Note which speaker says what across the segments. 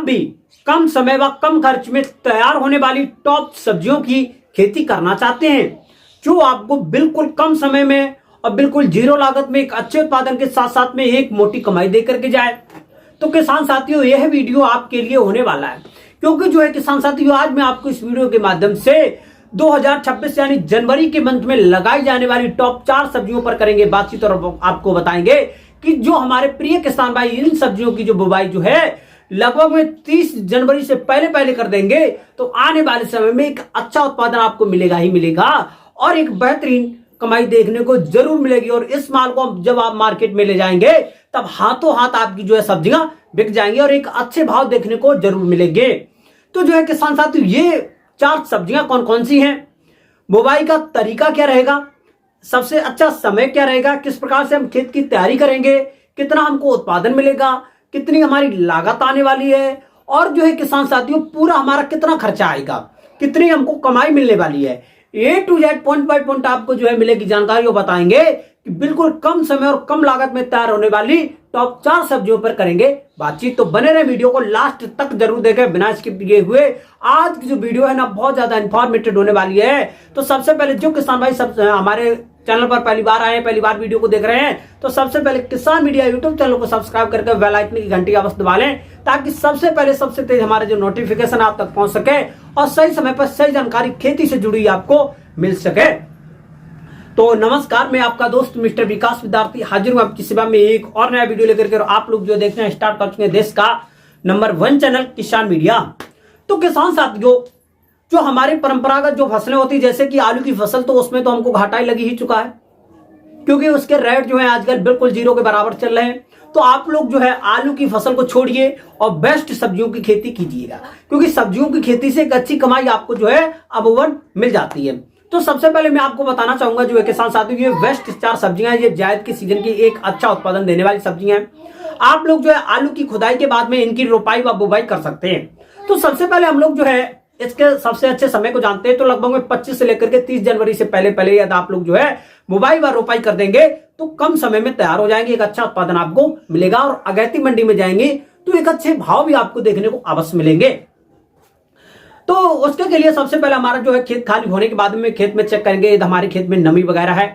Speaker 1: भी कम समय व कम खर्च में तैयार होने वाली टॉप सब्जियों की खेती करना चाहते हैं जो आपको बिल्कुल कम समय में और बिल्कुल जीरो लागत में एक अच्छे उत्पादन के साथ साथ में एक मोटी कमाई दे करके जाए, तो किसान साथियों यह वीडियो आपके लिए होने वाला है। क्योंकि जो है किसान साथियों, आज मैं आपको इस वीडियो के माध्यम से 2026 यानी जनवरी के मंथ में लगाई जाने वाली टॉप 4 सब्जियों पर करेंगे बातचीत और आपको बताएंगे कि जो हमारे प्रिय किसान भाई इन सब्जियों की जो बुवाई जो है लगभग में 30 जनवरी से पहले कर देंगे तो आने वाले समय में एक अच्छा उत्पादन आपको मिलेगा ही मिलेगा और एक बेहतरीन कमाई देखने को जरूर मिलेगी। और इस माल को जब आप मार्केट में ले जाएंगे तब हाथों हाथ आपकी जो है सब्जियां बिक जाएंगी और एक अच्छे भाव देखने को जरूर मिलेंगे। तो जो है किसान साथियों, ये 4 सब्जियां कौन कौन सी हैं, बुवाई का तरीका क्या रहेगा, सबसे अच्छा समय क्या रहेगा, किस प्रकार से हम खेत की तैयारी करेंगे, कितना हमको उत्पादन मिलेगा, कितनी हमारी लागत आने वाली है और जो है किसान साथियों पूरा हमारा कितना खर्चा आएगा, कितनी हमको कमाई मिलने वाली है, A to Z point by point आपको जो है मिलेगी जानकारी। वो बताएंगे कि बिल्कुल कम समय और कम लागत में तैयार होने वाली टॉप 4 सब्जियों पर करेंगे बातचीत। तो बने रहे, वीडियो को लास्ट तक जरूर देखें बिना स्किप किए हुए। आज की जो वीडियो है ना बहुत ज्यादा इंफॉर्मेटिव होने वाली है। तो सबसे पहले जो किसान भाई सब हमारे चैनल पर पहली बार आए हैं, पहली बार वीडियो को देख रहे हैं, तो सबसे पहले किसान मीडिया यूट्यूब चैनल को सब्सक्राइब करके बेल आइकन की घंटी अवश्य दबा लें ताकि सबसे पहले सबसे तेज हमारे जो नोटिफिकेशन आप तक पहुंच सके और सही समय पर सही जानकारी खेती से जुड़ी आपको मिल सके। तो नमस्कार, मैं आपका दोस्त मिस्टर विकास विद्यार्थी हाजिर हूं आपकी सेवा में एक और नया वीडियो लेकर के। और आप लोग जो देखते हैं स्टार्ट कर चुके हैं देश का नंबर 1 चैनल किसान मीडिया। तो किसान साथियों, जो हमारी परंपरागत जो फसलें होती है जैसे कि आलू की फसल, तो उसमें तो हमको घाटा ही लगी ही चुका है क्योंकि उसके रेट जो है आजकल बिल्कुल जीरो के बराबर चल रहे हैं। तो आप लोग जो है आलू की फसल को छोड़िए और बेस्ट सब्जियों की खेती कीजिएगा क्योंकि सब्जियों की खेती से एक अच्छी कमाई आपको जो है अमूमन मिल जाती है। तो सबसे पहले मैं आपको बताना चाहूंगा जो है किसान साथियों, ये बेस्ट 4 सब्जियां हैं, ये जायद के सीजन की एक अच्छा उत्पादन देने वाली सब्जियां हैं। आप लोग जो है आलू की खुदाई के बाद में इनकी रोपाई व बुवाई कर सकते हैं। तो सबसे पहले हम लोग जो है इसके सबसे अच्छे समय को जानते हैं, तो लगभग में 25 से लेकर के 30 जनवरी से पहले यदि आप लोग जो है बुवाई व रोपाई कर देंगे तो कम समय में तैयार हो जाएंगे, एक अच्छा उत्पादन आपको मिलेगा और अगैती मंडी में जाएंगे तो एक अच्छे भाव भी आपको देखने को अवश्य मिलेंगे। तो उसके के लिए सबसे पहले हमारा जो है खेत खाली होने के बाद में खेत में चेक करेंगे यदि हमारे खेत में नमी वगैरह है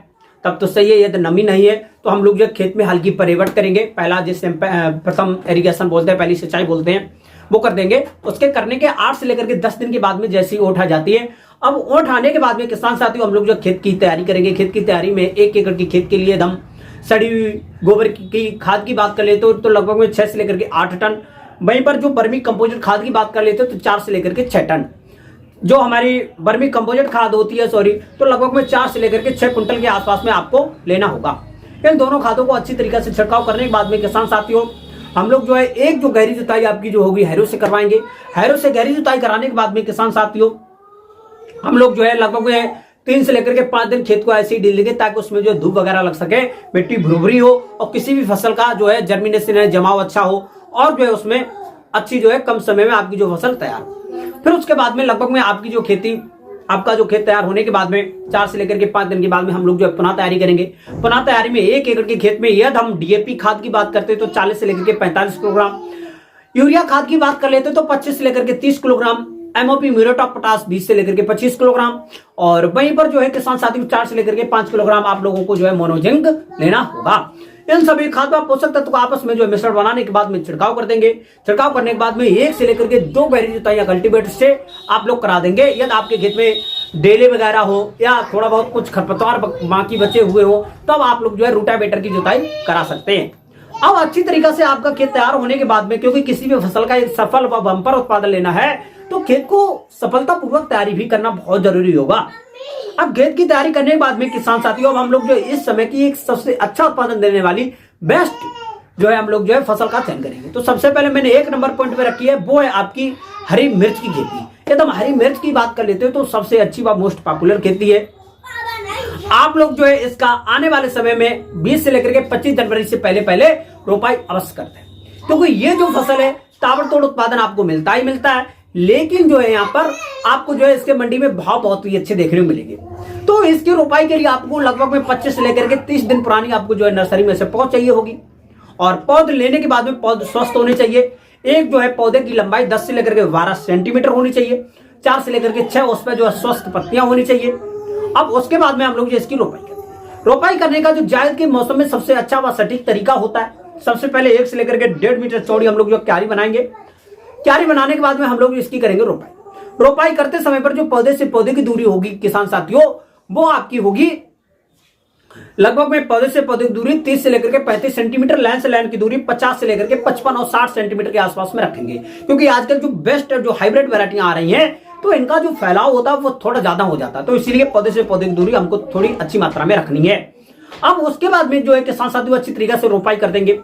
Speaker 1: तब तो सही है, यदि नमी नहीं है तो हम लोग जो खेत में हल्की परिवर्तन करेंगे। पहला जिससे प्रथम इरिगेशन बोलते हैं, पहली सिंचाई बोलते हैं, वो कर देंगे। उसके करने के 8 से लेकर के 10 दिन के बाद में जैसी ओट आ जाती है, अब ओट आने के बाद में किसान साथियों हम लोग जो खेत की तैयारी करेंगे। खेत की तैयारी में 1 एकड़ की खेत के लिए हम सड़ी हुई गोबर की खाद की बात कर लेते हो तो लगभग में 6 से लेकर के 8 टन। वहीं पर जो वर्मी कंपोजिट खाद की बात कर लेते हो तो 4 से लेकर के 6 टन जो हमारी वर्मी कंपोजिट खाद होती है तो लगभग में 4 से लेकर के 6 कुंटल के आसपास में आपको लेना होगा। इन दोनों खादों को अच्छी तरीके से छिड़काव करने के बाद में किसान साथियों हम लोग जो है एक जो गहरी जुताई आपकी जो होगी हैरो से करवाएंगे। हैरो से गहरी जुताई कराने के बाद में किसान साथियों हम लोग जो है लगभग में 3 से लेकर के 5 दिन खेत को ऐसे ही ढील देंगे ताकि उसमें जो धूप वगैरह लग सके, मिट्टी भुरभुरी हो और किसी भी फसल का जो है जर्मिनेशन है जमाव अच्छा हो और जो है उसमें अच्छी जो है कम समय में आपकी जो फसल तैयार। फिर उसके बाद में लगभग में आपकी जो खेती आपका जो खेत तैयार होने के बाद में 4 से लेकर के 5 दिन के बाद में हम लोग जो है पुनः तैयारी करेंगे। पुनः तैयारी में 1 एकड़ के खेत में यदि हम डीएपी खाद की बात करते हैं तो 40 से लेकर के 45 किलोग्राम, यूरिया खाद की बात कर लेते तो 25 से लेकर के 30 kilogram, MOP muriate of potash 20 से लेकर के 25 किलोग्राम और वहीं पर जो है किसान साथियों 4 से लेकर के 5 किलोग्राम आप लोगों को जो है मोनोजिंक लेना होगा। इन सभी खाद व पोषक तत्व को आपस में जो मिश्रण बनाने के बाद में छिड़काव कर देंगे। छिड़काव करने के बाद में 1 से लेकर के 2 गहरी जुताई या कल्टीवेटर से आप लोग करा देंगे। यदि आपके खेत में डेले वगैरह हो या थोड़ा बहुत कुछ खरपतवार बाकी बचे हुए हो तब आप लोग जो है रूटावेटर की जुताई करा सकते हैं। अब अच्छी तरीके से आपका खेत तैयार होने के बाद में, क्योंकि किसी भी फसल का एक सफल व बम्पर उत्पादन लेना है तो खेत को सफलतापूर्वक तैयारी भी करना बहुत जरूरी होगा। अब खेत की तैयारी करने के बाद में किसान साथियों अब हम लोग जो इस समय की एक सबसे अच्छा उत्पादन देने वाली बेस्ट जो है हम लोग जो है फसल का चयन करेंगे। तो सबसे पहले मैंने 1 नंबर पॉइंट पे रखी है, वो है आपकी हरी मिर्च की खेती। यदि हम हरी मिर्च की बात कर लेते हो तो सबसे अच्छी व मोस्ट पॉपुलर खेती है। आप लोग जो है इसका आने वाले समय में 20 से लेकर के 25 जनवरी से पहले रोपाई अवश्य करते हैं क्योंकि ये जो फसल है ताबड़तोड़ उत्पादन आपको मिलता ही मिलता है, लेकिन जो है यहाँ पर आपको जो है इसके मंडी में भाव बहुत ही अच्छे देखने को मिलेंगे। तो इसकी रोपाई के लिए आपको लगभग में 25 से लेकर के 30 दिन पुरानी आपको जो है नर्सरी में से पौध चाहिए होगी और पौध लेने के बाद में पौध स्वस्थ होने चाहिए। एक जो है पौधे की लंबाई 10 से लेकर के 12 सेंटीमीटर होनी चाहिए, 4 से लेकर के 6 उस पर जो है स्वस्थ पत्तियां होनी चाहिए। अब उसके बाद में हम लोग जो इसकी रोपाई करते हैं। रोपाई करने का जो जायद के मौसम में सबसे अच्छा व सटीक तरीका होता है, सबसे पहले 1 से लेकर के 1.5 मीटर चौड़ी हम लोग जो क्यारी बनाएंगे। क्यारी बनाने के बाद में हम लोग इसकी करेंगे रोपाई। रोपाई करते समय पर जो पौधे से पौधे की दूरी होगी किसान साथियों, वो आपकी होगी लगभग में पौधे से पौधे की दूरी 30 से लेकर के 35 सेंटीमीटर, लाइन से लाइन की दूरी 50 से लेकर के 55 और 60 सेंटीमीटर के आसपास में रखेंगे। क्योंकि आजकल जो बेस्ट जो हाइब्रिड वैरायटियां आ रही हैं तो इनका जो फैलाव होता है वो थोड़ा ज्यादा हो जाता है, तो इसीलिए पौधे से पौधे की दूरी हमको थोड़ी अच्छी मात्रा में रखनी है। अब उसके बाद में जो है किसान साथियों अच्छी तरीके से रोपाई कर देंगे।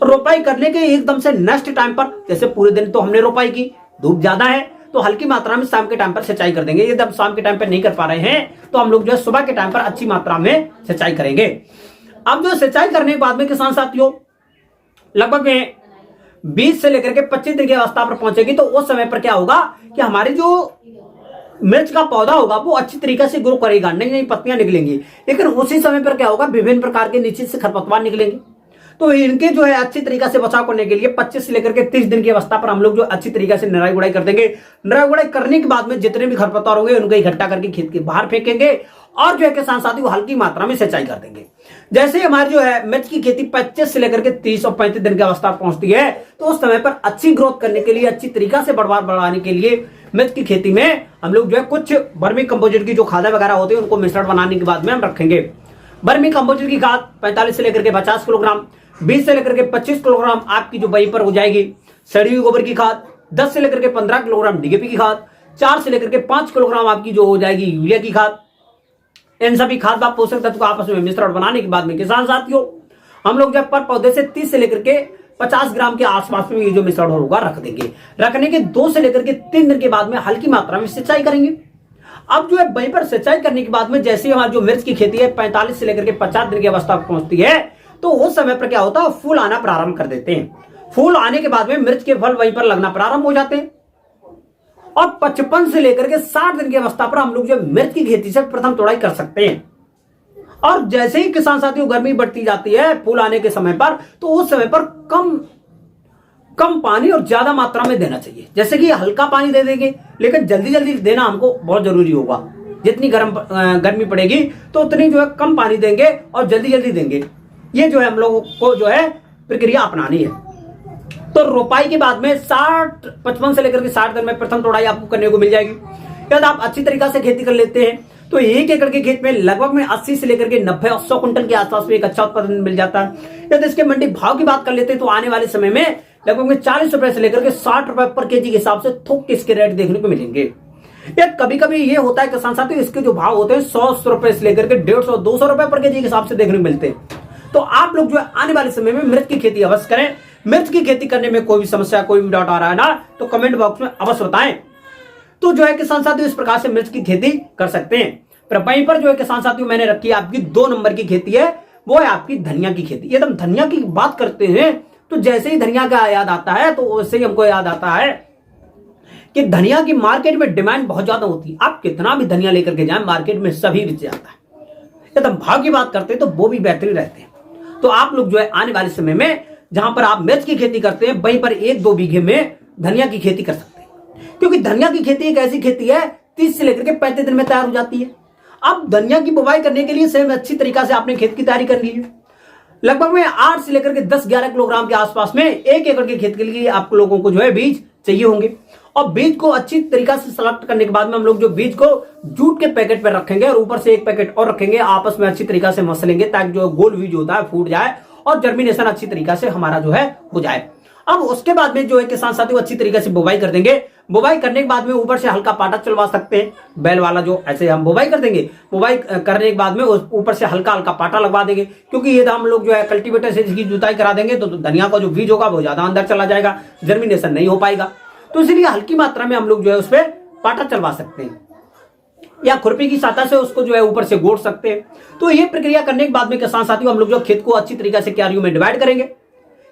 Speaker 1: रोपाई करने के एकदम से नेक्स्ट टाइम पर, जैसे पूरे दिन तो हमने रोपाई की, धूप ज्यादा है तो हल्की मात्रा में शाम के टाइम पर सिंचाई कर देंगे। यदि हम शाम के टाइम पर नहीं कर पा रहे हैं तो हम लोग जो है सुबह के टाइम पर अच्छी मात्रा में सिंचाई करेंगे। अब जो सिंचाई करने के बाद में किसान साथियों लगभग में 20 से लेकर के 25 दिन की अवस्था पर पहुंचेगी, तो उस समय पर क्या होगा कि हमारी जो मिर्च का पौधा होगा वो अच्छी तरीके से ग्रो करेगा, नई नई पत्तियां निकलेंगी। लेकिन उसी समय पर क्या होगा, विभिन्न प्रकार के नीचे से खरपतवार निकलेंगे। तो इनके जो है अच्छी तरीके से बचाव करने के लिए 25 से लेकर के 30 दिन की अवस्था पर हम लोग जो अच्छी तरीके से निराई गुड़ाई कर देंगे। निराई गुड़ाई करने के बाद में जितने भी खरपतवार होंगे उनको इकट्ठा करके खेत के बाहर फेंकेंगे और जो है किसान साथी को हल्की मात्रा में सिंचाई कर देंगे। जैसे ही हमारी जो है मिर्च की खेती 25 से लेकर के 30 और 35 दिन की अवस्था पहुंचती है, तो उस समय पर अच्छी ग्रोथ करने के लिए, अच्छी तरीका से बढ़ाने के लिए मिर्च की खेती में हम लोग जो है कुछ वर्मी कंपोजिट की जो खादें वगैरह होती है उनको मिश्रण बनाने के बाद में हम रखेंगे। वर्मी कंपोजिट की खाद 45 से लेकर के 50 किलोग्राम, 20 से लेकर के 25 किलोग्राम आपकी जो वहीं पर हो जाएगी। सड़ी हुई गोबर की खाद 10 से लेकर के 15 किलोग्राम डीएपी की खाद, 4 से लेकर के 5 किलोग्राम आपकी जो हो जाएगी यूरिया की खाद। इन सभी खाद व पोषक तत्व को आपस में मिश्रण बनाने के बाद में किसान साथियों हम लोग जब पर पौधे से 30 से लेकर के 50 ग्राम के आसपास में ये जो मिश्रण होगा रख देंगे। रखने के 2 से लेकर के 3 दिन के बाद में हल्की मात्रा में सिंचाई करेंगे। अब जो है वहीं पर सिंचाई करने के बाद में जैसे हमारी जो मिर्च की खेती है 45 से लेकर के 50 दिन की अवस्था पहुंचती है, तो उस समय पर क्या होता है, फूल आना प्रारंभ कर देते हैं। फूल आने के बाद में मिर्च के फल वहीं पर लगना प्रारंभ हो जाते हैं और 55 से लेकर के 60 दिन की अवस्था पर हम लोग जो मिर्च की खेती से प्रथम तोड़ाई कर सकते हैं। और जैसे ही किसान साथियों गर्मी बढ़ती जाती है फूल आने के समय पर, तो उस समय पर कम पानी और ज्यादा मात्रा में देना चाहिए। जैसे कि हल्का पानी दे देंगे, लेकिन जल्दी जल्दी देना हमको बहुत जरूरी होगा। जितनी गर्मी पड़ेगी तो उतनी जो है कम पानी देंगे और जल्दी जल्दी देंगे। ये जो है हम लोगों को जो है प्रक्रिया अपनानी है। तो रोपाई के बाद में 55 से लेकर के 60 दिन में प्रथम तोड़ाई आपको करने को मिल जाएगी। यदि आप अच्छी तरीके से खेती कर लेते हैं तो 1 एकड़ के खेत में लगभग में 80 से लेकर के 90 और 100 कुंटल के आसपास में एक अच्छा उत्पादन मिल जाता है। यदि इसके मंडी भाव की बात कर लेते हैं तो आने वाले समय में लगभग में 40 रुपए से लेकर के 60 रुपए पर केजी के हिसाब से थोक के इसके रेट देखने को मिलेंगे। कभी कभी ये होता है किसान साथियों, इसके जो भाव होते हैं 100 रुपए से लेकर के 150-200 रुपए पर केजी के हिसाब से देखने को मिलते हैं। तो आप लोग जो है आने वाले समय में मिर्च की खेती अवश्य करें। मिर्च की खेती करने में कोई भी समस्या, कोई भी डाउट आ रहा है ना, तो कमेंट बॉक्स में अवश्य बताएं। तो जो है किसान साथियों इस प्रकार से मिर्च की खेती कर सकते हैं। पर वहीं पर जो है किसान साथियों मैंने रखी है आपकी 2 नंबर की खेती है, वो है आपकी धनिया की खेती। यदि हम धनिया की बात करते हैं तो जैसे ही धनिया का याद आता है तो वैसे ही हमको याद आता है कि धनिया की मार्केट में डिमांड बहुत ज्यादा होती है। आप कितना भी धनिया लेकर के जाएं मार्केट में सभी बिक जाता है। यदि हम भाव की बात करते हैं तो वो भी बेहतरीन रहते हैं। तो आप लोग जो है आने वाले समय में जहां पर आप मिर्च की खेती करते हैं वहीं पर 1-2 बीघे में धनिया की खेती कर सकते हैं। क्योंकि धनिया की खेती एक ऐसी खेती है 30 से लेकर के 35 दिन में तैयार हो जाती है। अब धनिया की बुवाई करने के लिए सेम अच्छी तरीका से आपने खेत की तैयारी कर ली है। लगभग में 8 से लेकर के 10-11 किलोग्राम के आसपास में 1 एकड़ के खेत के लिए आप लोगों को जो है बीज चाहिए होंगे। और बीज को अच्छी तरीका से सेलेक्ट करने के बाद में हम लोग जो बीज को जूट के पैकेट पर रखेंगे और ऊपर से एक पैकेट और रखेंगे, आपस में अच्छी तरीका से मसलेंगे ताकि जो गोल बीज होता है फूट जाए और जर्मिनेशन अच्छी तरीका से हमारा जो है हो जाए। अब उसके बाद में जो है किसान साथियों अच्छी तरीके से बुवाई कर देंगे। बुवाई करने के बाद में ऊपर से हल्का पाटा चलवा सकते हैं, बैल वाला जो ऐसे हम बुवाई कर देंगे। बुवाई करने के बाद में ऊपर से हल्का हल्का पाटा लगवा देंगे, क्योंकि ये हम लोग जो है कल्टीवेटर से इसकी जुताई करा देंगे तो धनिया का जो बीज होगा वो ज्यादा अंदर चला जाएगा, जर्मिनेशन नहीं हो पाएगा। तो इसलिए हल्की मात्रा में हम लोग जो है उस पर पाटा चलवा सकते हैं या खुरपी की सहायता से उसको जो है ऊपर से गोड़ सकते हैं। तो ये प्रक्रिया करने के बाद में किसान साथियों हम लोग जो खेत को अच्छी तरीके से क्यारियों में डिवाइड करेंगे।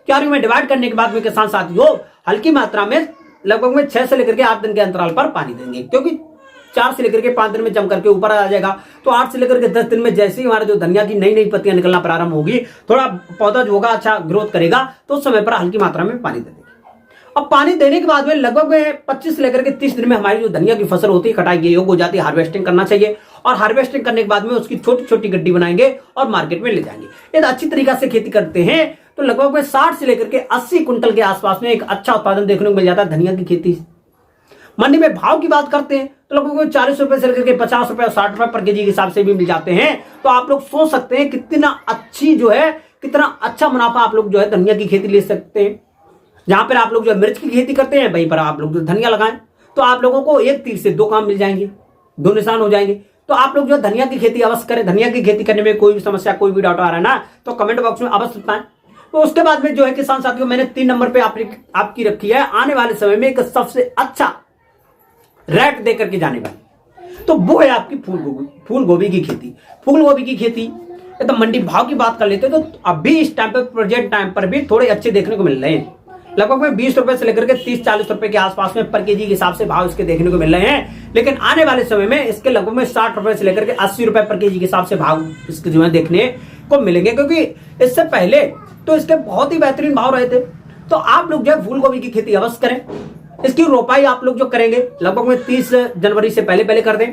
Speaker 1: क्यारियों में डिवाइड करने के बाद में किसान साथियों हल्की मात्रा में लगभग में 6 से लेकर के 8 दिन के अंतराल पर पानी देंगे, क्योंकि 4 से लेकर के 5 दिन में जम करके ऊपर आ जाएगा। तो 8 से लेकर के 10 दिन में जैसे ही हमारा जो धनिया की नई नई पत्तियां निकलना प्रारंभ होगी, थोड़ा पौधा जो होगा अच्छा ग्रोथ करेगा, तो उस समय पर हल्की मात्रा में पानी दे देंगे। अब पानी देने के बाद में लगभग में 25 से लेकर के 30 दिन में हमारी जो धनिया की फसल होती है कटाई के योग हो जाती है, हार्वेस्टिंग करना चाहिए। और हार्वेस्टिंग करने के बाद में उसकी छोटी छोटी गड्डी बनाएंगे और मार्केट में ले जाएंगे। यदि अच्छी तरीका से खेती करते हैं तो लगभग में 60 से लेकर के 80 कुंटल के आसपास में एक अच्छा उत्पादन देखने को मिल जाता है धनिया की खेती। मंडी में भाव की बात करते हैं तो लगभग 40 रुपए से लेकर के 50 रुपए और 60 रुपए पर केजी के हिसाब से भी मिल जाते हैं। तो आप लोग सोच सकते हैं कितना अच्छी जो है, कितना अच्छा मुनाफा आप लोग जो है धनिया की खेती ले सकते हैं। जहां पर आप लोग जो मिर्च की खेती करते हैं वहीं पर आप लोग जो धनिया लगाएं तो आप लोगों को एक तीर से दो काम मिल जाएंगे, दो निशान हो जाएंगे। तो आप लोग जो धनिया की खेती अवश्य करें। धनिया की खेती करने में कोई भी समस्या, कोई भी डाउट आ रहा है ना तो कमेंट बॉक्स में अवश्य बताएं। तो उसके बाद में जो है किसान साथियों, मैंने 3 नंबर पे आपकी रखी है आने वाले समय में एक सबसे अच्छा रेट दे करके जाने वाली, तो वो है आपकी फूल गोभी की खेती। फूल गोभी की खेती तो मंडी भाव की बात कर लेते हैं तो अभी इस टाइम पर, प्रेजेंट टाइम पर भी थोड़े अच्छे देखने को मिल रहे हैं। लगभग में 20 रुपए से लेकर के 30-40 रुपए के आसपास में पर केजी के हिसाब से भाव इसके देखने को मिल रहे हैं। लेकिन आने वाले समय में इसके लगभग में 60 रुपए से लेकर के 80 रुपए पर केजी के हिसाब से भाव इसके जो है देखने को मिलेंगे, क्योंकि इससे पहले तो इसके बहुत ही बेहतरीन भाव रहे थे। तो आप लोग जो है फूल गोभी की खेती अवश्य करें। इसकी रोपाई आप लोग जो करेंगे लगभग में 30 जनवरी से पहले कर दें।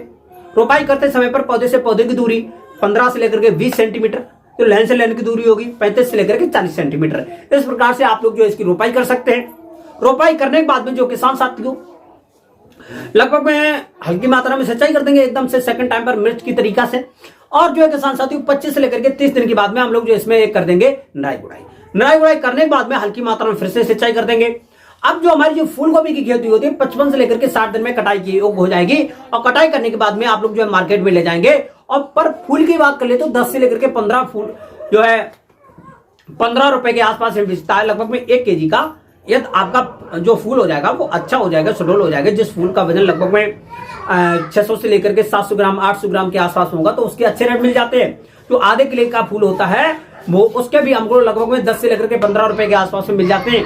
Speaker 1: रोपाई करते समय पर पौधे से पौधे की दूरी 15 से लेकर के 20 सेंटीमीटर, तो लाइन से लाइन की दूरी होगी 35 से लेकर के 40 सेंटीमीटर। इस प्रकार से आप लोग जो इसकी रोपाई कर सकते हैं। रोपाई करने के बाद में जो किसान साथियों लगभग में हल्की मात्रा में सिंचाई कर देंगे एकदम से सेकंड टाइम पर मिर्च की तरीका से। और जो है किसान साथियों 25 से लेकर के 30 दिन के बाद में हम लोग जो इसमें कर देंगे निराई गुड़ाई करने के बाद में हल्की मात्रा में फिर से सिंचाई कर देंगे। अब जो हमारी जो फूल गोभी की खेती होती है 55 से लेकर के 60 दिन में कटाई की योग हो जाएगी। और कटाई करने के बाद में आप लोग जो है मार्केट में ले जाएंगे। और पर फूल की बात कर ले तो 10 से लेकर के 15 फूल जो है 15 रुपए के आसपास में बिकता है लगभग में 1 केजी का। यदि आपका जो फूल हो जाएगा वो अच्छा हो जाएगा, सुडौल हो जाएगा, जिस फूल का वजन लगभग में 600 से लेकर के 700 ग्राम 800 ग्राम के आसपास होगा तो उसके अच्छे रेट मिल जाते हैं। जो आधे किलो का फूल होता है वो उसके भी हमको लगभग में 10 से लेकर के 15 रुपए के आसपास में मिल जाते हैं।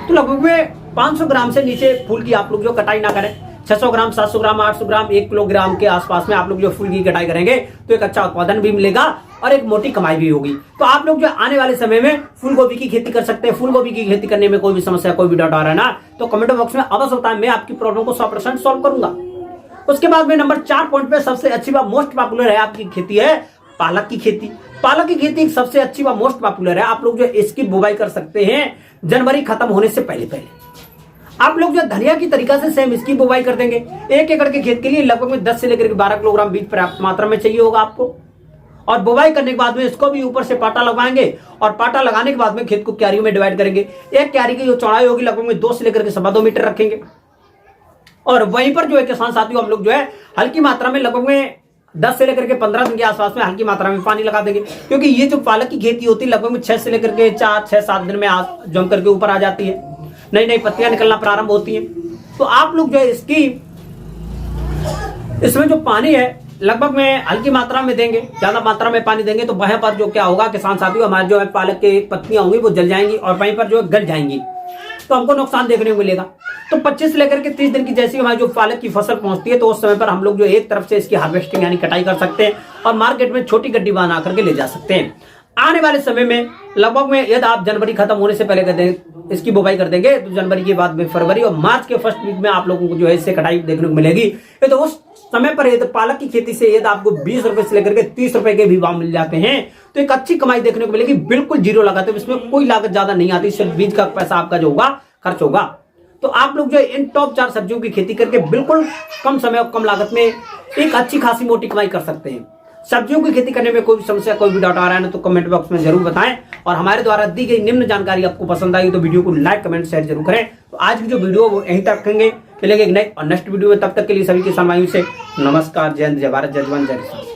Speaker 1: तो लगभग में 500 ग्राम से नीचे फूल की आप लोग जो कटाई ना करें। 600 ग्राम 700 ग्राम 800 ग्राम 1 किलोग्राम के आसपास में आप लोग जो फूल की कटाई करेंगे तो एक अच्छा उत्पादन भी मिलेगा और एक मोटी कमाई भी होगी। तो आप लोग जो आने वाले समय में फूल गोभी की खेती कर सकते हैं। फूल गोभी की खेती करने में कोई भी समस्या, कोई भी डाउट आ रहा है ना तो कमेंट बॉक्स में अवश्य बताएं, मैं आपकी प्रॉब्लम को 100% सॉल्व करूंगा। उसके बाद में नंबर 4 पॉइंट पे सबसे अच्छी व मोस्ट पॉपुलर है आपकी खेती है पालक की खेती। पालक की खेती सबसे अच्छी व मोस्ट पॉपुलर है। आप लोग जो इसकी बुवाई कर सकते हैं जनवरी खत्म होने से पहले। आप लोग जो धनिया की तरीका से सेम इसकी बुवाई कर देंगे। 1 एकड़ के खेत के लिए लगभग में 10 से लेकर के 12 किलोग्राम बीज पर्याप्त मात्रा में चाहिए होगा आपको। और बुवाई करने के बाद में इसको भी ऊपर से पाटा लगाएंगे और पाटा लगाने के बाद में खेत को क्यारियों में डिवाइड करेंगे। एक क्यारी की जो चौड़ाई होगी लगभग में 2 से लेकर के 2.25 मीटर रखेंगे। और वहीं पर जो है किसान साथियों हम लोग जो है हल्की मात्रा में लगभग में 10 से लेकर के 15 दिन के आसपास में हल्की मात्रा में पानी लगा देंगे, क्योंकि ये जो पालक की खेती होती है लगभग में 6 से लेकर के 4-6-7 दिन में जम करके ऊपर आ जाती है, नई नई पत्तियां निकलना प्रारंभ होती हैं। तो आप लोग जो है इसमें जो पानी है लगभग में हल्की मात्रा में देंगे। ज्यादा मात्रा में पानी देंगे तो वहां पर जो क्या होगा किसान साथियों हमारे जो है पालक की पत्तियां होंगी वो जल जाएंगी और वहीं पर जो है गल जाएंगी, तो हमको नुकसान देखने को मिलेगा। तो 25 से लेकर के 30 दिन की जैसी हमारी जो पालक की फसल पहुंचती है तो उस समय पर हम लोग जो एक तरफ से इसकी हार्वेस्टिंग यानी कटाई कर सकते हैं और मार्केट में छोटी गड्डी बना करके ले जा सकते हैं। आने वाले समय में लगभग में यदि आप जनवरी खत्म होने से पहले कर दें इसकी बुवाई कर देंगे तो जनवरी के बाद में फरवरी और मार्च के फर्स्ट वीक में आप लोगों को जो है इससे कटाई देखने को मिलेगी। तो उस समय पर यदि पालक की खेती से यदि आपको 20 रुपए से लेकर के 30 रुपए के भी भाव मिल जाते हैं तो एक अच्छी कमाई देखने को मिलेगी। बिल्कुल जीरो लागत है, इसमें कोई लागत ज्यादा नहीं आती, सिर्फ बीज का पैसा आपका जो होगा खर्च होगा। तो आप लोग जो है इन टॉप 4 सब्जियों की खेती करके बिल्कुल कम समय और कम लागत में एक अच्छी खासी मोटी कमाई कर सकते हैं। सब्जियों की खेती करने में कोई भी समस्या, कोई भी डाउट आ रहा है तो कमेंट बॉक्स में जरूर बताएं। और हमारे द्वारा दी गई निम्न जानकारी आपको पसंद आई तो वीडियो को लाइक कमेंट शेयर जरूर करें। तो आज की जो वीडियो वो यहीं तक रखेंगे, मिलेंगे एक नए और नेक्स्ट वीडियो में। तब तक के लिए सभी किसान भाइयों से नमस्कार, जय हिंद, जय भारत, जय जवान, जय किसान।